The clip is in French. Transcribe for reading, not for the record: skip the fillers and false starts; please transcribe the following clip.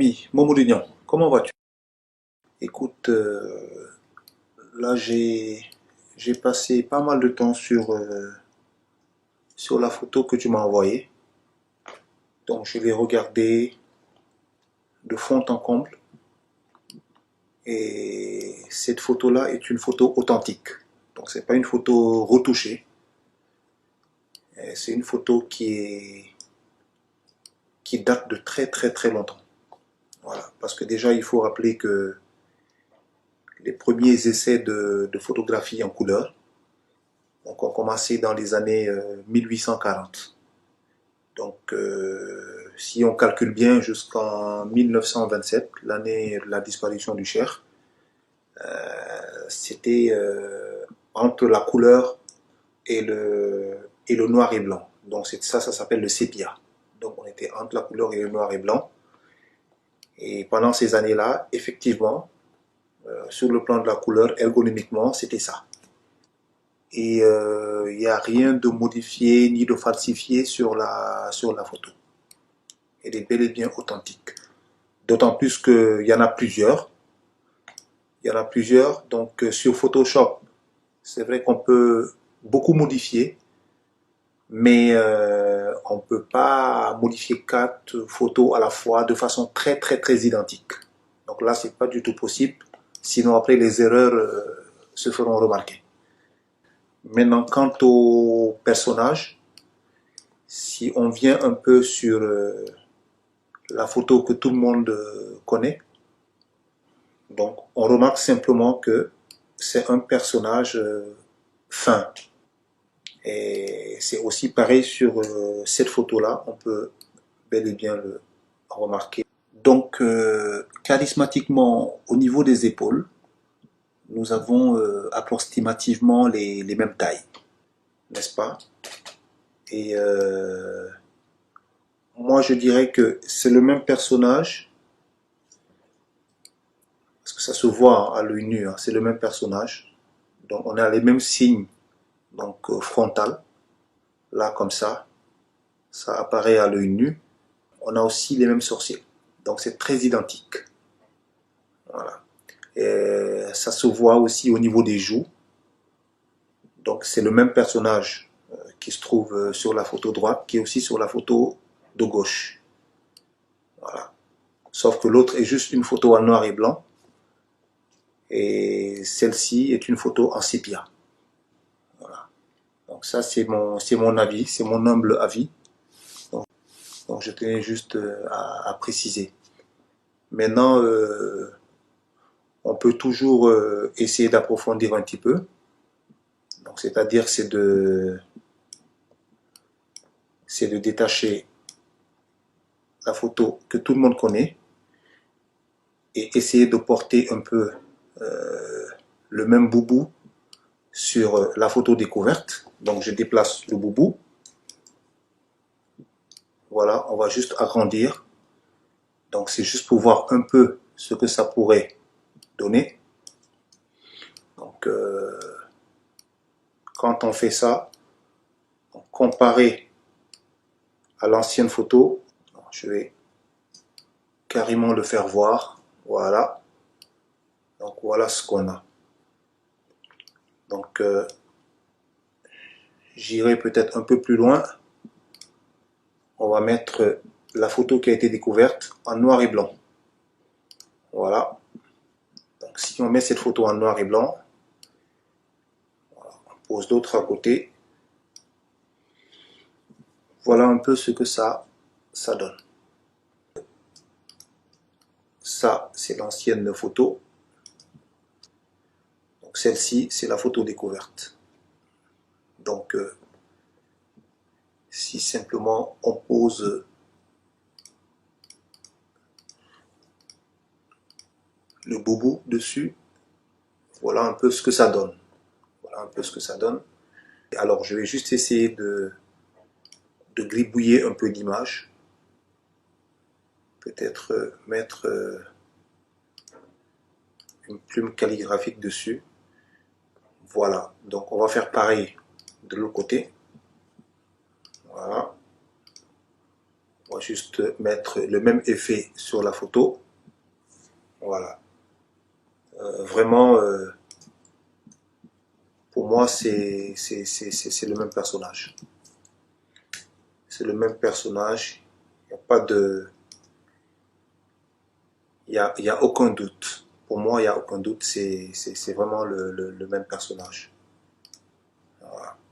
ami Mamadou Niang, comment vas-tu? Écoute, là j'ai passé pas mal de temps sur la photo que tu m'as envoyée. Donc je l'ai regardée de fond en comble. Et cette photo-là est une photo authentique. Donc c'est pas une photo retouchée. C'est une photo qui date de très très très longtemps. Voilà. Parce que déjà il faut rappeler que les premiers essais de photographie en couleur donc, ont commencé dans les années 1840. Donc, si on calcule bien jusqu'en 1927, l'année de la disparition du Cher, c'était entre la couleur et le noir et blanc. Donc, ça s'appelle le sépia. Donc, on était entre la couleur et le noir et blanc. Et pendant ces années-là, effectivement, sur le plan de la couleur, ergonomiquement, c'était ça. Et il n'y a rien de modifié ni de falsifié sur la photo. Elle est bel et bien authentique. D'autant plus qu'il y en a plusieurs. Il y en a plusieurs. Donc sur Photoshop, c'est vrai qu'on peut beaucoup modifier, mais on ne peut pas modifier 4 photos à la fois de façon très très très identique. Donc là, c'est pas du tout possible. Sinon après, les erreurs se feront remarquer. Maintenant, quant au personnage, si on vient un peu sur la photo que tout le monde connaît, donc on remarque simplement que c'est un personnage fin. Et c'est aussi pareil sur cette photo-là, on peut bel et bien le remarquer. Donc, charismatiquement, au niveau des épaules, nous avons approximativement les mêmes tailles, n'est-ce pas? Et moi, je dirais que c'est le même personnage, parce que ça se voit à l'œil nu, hein, c'est le même personnage. Donc, on a les mêmes signes, donc frontal, là comme ça apparaît à l'œil nu. On a aussi les mêmes sourcils, donc c'est très identique. Voilà. Et ça se voit aussi au niveau des joues. Donc, c'est le même personnage qui se trouve sur la photo droite, qui est aussi sur la photo de gauche. Voilà. Sauf que l'autre est juste une photo en noir et blanc. Et celle-ci est une photo en sépia. Voilà. Donc ça, c'est mon avis, c'est mon humble avis. Donc je tenais juste à préciser. Maintenant, on peut toujours essayer d'approfondir un petit peu. Donc c'est-à-dire c'est de détacher la photo que tout le monde connaît et essayer de porter un peu le même boubou sur la photo découverte. Donc je déplace le boubou. Voilà, on va juste agrandir. Donc c'est juste pour voir un peu ce que ça pourrait donner. Donc quand on fait ça, comparé à l'ancienne photo, je vais carrément le faire voir. Voilà. Donc voilà ce qu'on a. Donc j'irai peut-être un peu plus loin. On va mettre la photo qui a été découverte en noir et blanc. Voilà. Donc si on met cette photo en noir et blanc, voilà, on pose l'autre à côté. Voilà un peu ce que ça donne. Ça, c'est l'ancienne photo. Donc celle-ci, c'est la photo découverte. Donc si simplement on pose le boubou dessus, voilà un peu ce que ça donne. Voilà un peu ce que ça donne. Alors je vais juste essayer de gribouiller un peu d'image. Peut-être mettre une plume calligraphique dessus. Voilà, donc on va faire pareil de l'autre côté. Voilà. On va juste mettre le même effet sur la photo. Voilà. Vraiment, pour moi, c'est le même personnage. C'est le même personnage. Il n'y a pas de... Il y a aucun doute. Pour moi, il n'y a aucun doute. C'est vraiment le même personnage. Voilà.